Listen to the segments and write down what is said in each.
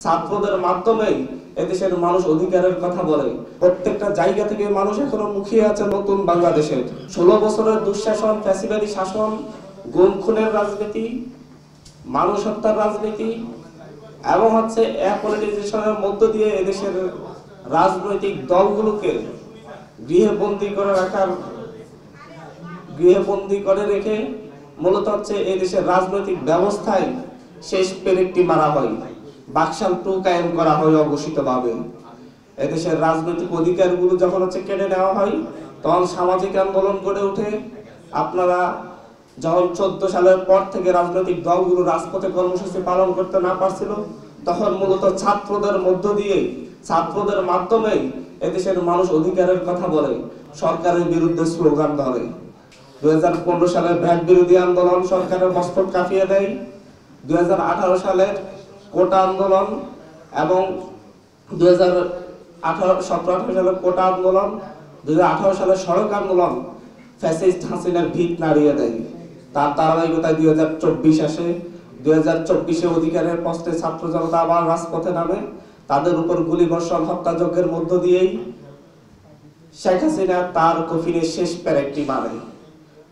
ছাত্রদের মাধ্যমেই এদেশের মানুষ অধিকারের কথা বলে। প্রত্যেকটা জায়গা থেকে মানুষ এখনো মুখিয়ে আছে নতুন বাংলাদেশের। 16 বছরের দুঃশাসন, ফ্যাসিবাদী শাসন, গুম খুনের রাজনীতি, মানুষ হত্যার রাজনীতি এবং অ্যাপলিটিশনের মধ্য দিয়ে এদেশের রাজনৈতিক দলগুলোকে গৃহবন্দী করে রেখে মূলত এই দেশের রাজনৈতিক ব্যবস্থায় শেষ পেরেকটি মারা হয়, বাকশাল 2 কায়েম করা হয় অঘোষিতভাবে। এদেশের রাজনৈতিক অধিকারগুলো যখন কেড়ে নেওয়া হয়, তখন সামাজিক আন্দোলন গড়ে ওঠে। আপনারা যখন 14 সালের পর থেকে রাজনৈতিক দলগুলো রাজপথে কর্মসূচি পালন করতে না পারছিল, তখন মূলত ছাত্রদের মধ্য দিয়ে, ছাত্রদের মাধ্যমেই এদেশের মানুষ অধিকারের কথা বলে, সরকারের বিরুদ্ধে স্লোগান ধরে। 2015 সালের ভ্যাট বিরোধী আন্দোলন সরকারের মস্তক কাঁপিয়ে দেয়। 2018 সালের কোটা আন্দোলন এবং 2017-18 সালের কোটা আন্দোলন, 2018 সালের সড়ক আন্দোলন ফ্যাসিস্ট হাসিনার ভিত নাড়িয়ে দেয়। তার ধারাবাহিকতায় 2024 আসে। 2024-এ অধিকারের প্রশ্নে ছাত্র জনতা আবার রাজপথে নামে। তাদের উপর গুলিবর্ষণ, হত্যাযজ্ঞের মধ্য দিয়েই শেখ হাসিনা তার কফিনে শেষ পেরেকটি মারে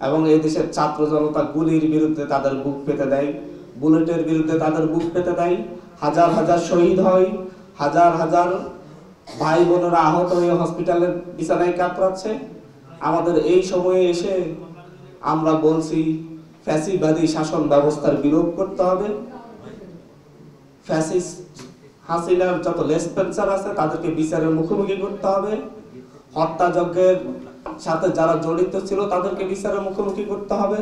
এবং এই দেশের ছাত্র জনতা গুলির বিরুদ্ধে তাদের বুক পেতে দেয়, বুলেটের বিরুদ্ধে তাদের বুক পেতে দেয়। হাজার হাজার শহীদ হয়, হাজার হাজার ভাই বোনেরা আহত হয়ে হসপিটালের বিছানায় কাতরাচ্ছে। আমাদের এই সময়ে এসে আমরা বলছি ফ্যাসিবাদী শাসন ব্যবস্থার বিরোধ করতে হবে। ফ্যাসিস্ট হাসিনার যত লেসপেন্সার আছে তাদেরকে বিচারের মুখোমুখি করতে হবে। হত্যাযজ্ঞের সাথে যারা জড়িত ছিল তাদেরকে বিচারের মুখোমুখি করতে হবে।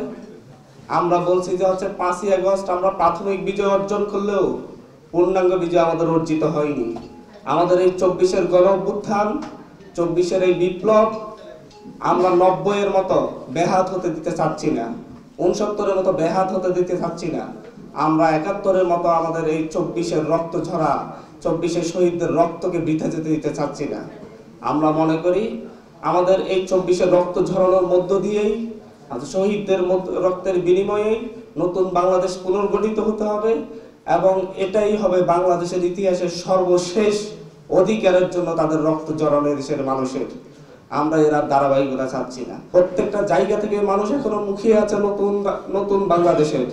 আমরা বলছি যে 5ই আগস্ট আমরা প্রাথমিক বিজয় অর্জন করলেও পূর্ণাঙ্গ বিজয় আমাদের অর্জিত হয়নি। আমাদের এই 24-এর গণ অভ্যুত্থান, 24-এর এই বিপ্লব আমরা 90-এর মতো ব্যাহত হতে দিতে চাচ্ছি না, 69-এর মতো ব্যাহত হতে দিতে চাচ্ছি না। আমরা 71-এর মতো আমাদের এই 24-এর রক্ত ঝরা, 24-এর শহীদদের রক্তকে বৃথা যেতে দিতে চাচ্ছি না। আমরা মনে করি আমাদের এই 24-এর রক্ত ঝরানোর মধ্য দিয়েই, শহীদদের রক্তের বিনিময়ে নতুন বাংলাদেশ পুনর্গঠিত হতে হবে এবং এটাই হবে বাংলাদেশের ইতিহাসের সর্বশেষ অধিকারের জন্য তাদের রক্ত ঝরানো দেশের মানুষের। আমরা এরা ধারাবাহিকতা চাচ্ছি না। প্রত্যেকটা জায়গা থেকে মানুষ এখনো মুখিয়ে আছে নতুন বাংলাদেশের।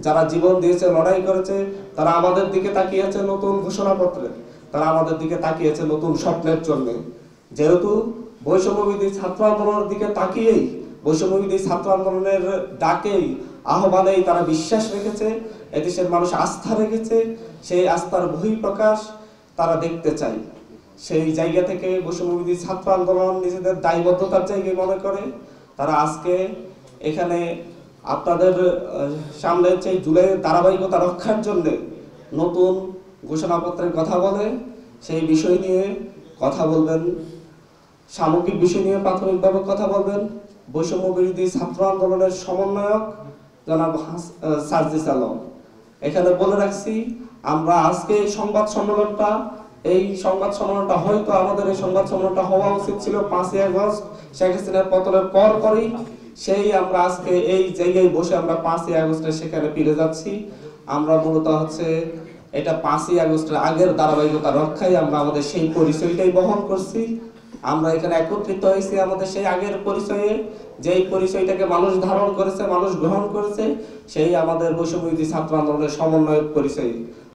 যারা জীবন দিয়েছে, লড়াই করেছে, তারা আমাদের দিকে তাকিয়ে আছে নতুন ঘোষণাপত্রে, তারা আমাদের দিকে তাকিয়েছে নতুন স্বপ্নের জন্য। যেহেতু বৈষম্যবিরোধী ছাত্র আন্দোলনের দিকে তাকিয়েই, বৈষম্যবিরোধী ছাত্র আন্দোলনের ডাকেই, আহ্বানেই তারা বিশ্বাস রেখেছে, এদেশের মানুষ আস্থা রেখেছে, সেই আস্থার বহিঃপ্রকাশ তারা দেখতে চায়। সেই জায়গা থেকে বৈষম্যবিরোধী ছাত্র আন্দোলন নিজেদের দায়বদ্ধতার জায়গায় মনে করে তারা আজকে এখানে আপনাদের সামনে জুলাইয়ের ধারাবাহিকতা রক্ষার জন্য নতুন ঘোষণাপত্রের কথা বলে, সেই বিষয় নিয়ে কথা বলবেন, সামগ্রিক বিষয় নিয়ে প্রাথমিকভাবে কথা বলবেন বৈষম্য বিরোধী ছাত্র আন্দোলনের সমন্বয়ক জনাব সার্জিস আলম। এখানে বলে রাখছি, আমরা আজকে এই সংবাদ সম্মেলনটা হয়তো আমাদের এই সংবাদ সম্মেলনটা হওয়া উচিত ছিল 5ই আগস্ট শেখ হাসিনার পতনের পরই। সেই আমরা আজকে এই জায়গায় বসে আমরা 5ই আগস্টে সেখানে ফিরে যাচ্ছি। আমরা মূলত এটা 5ই আগস্টের আগের ধারাবাহিকতা রক্ষায় আমরা আমাদের সেই পরিচয়টাই বহন করছি। আমরা এখানে একত্রিত হয়েছি আমাদের সেই আগের পরিচয়ে, যেই পরিচয়টাকে মানুষ ধারণ করেছে, মানুষ গ্রহণ করেছে, সেই আমাদের বৈষম্যবিরোধী ছাত্র আন্দোলনের সমন্বয়ক পরিচয়।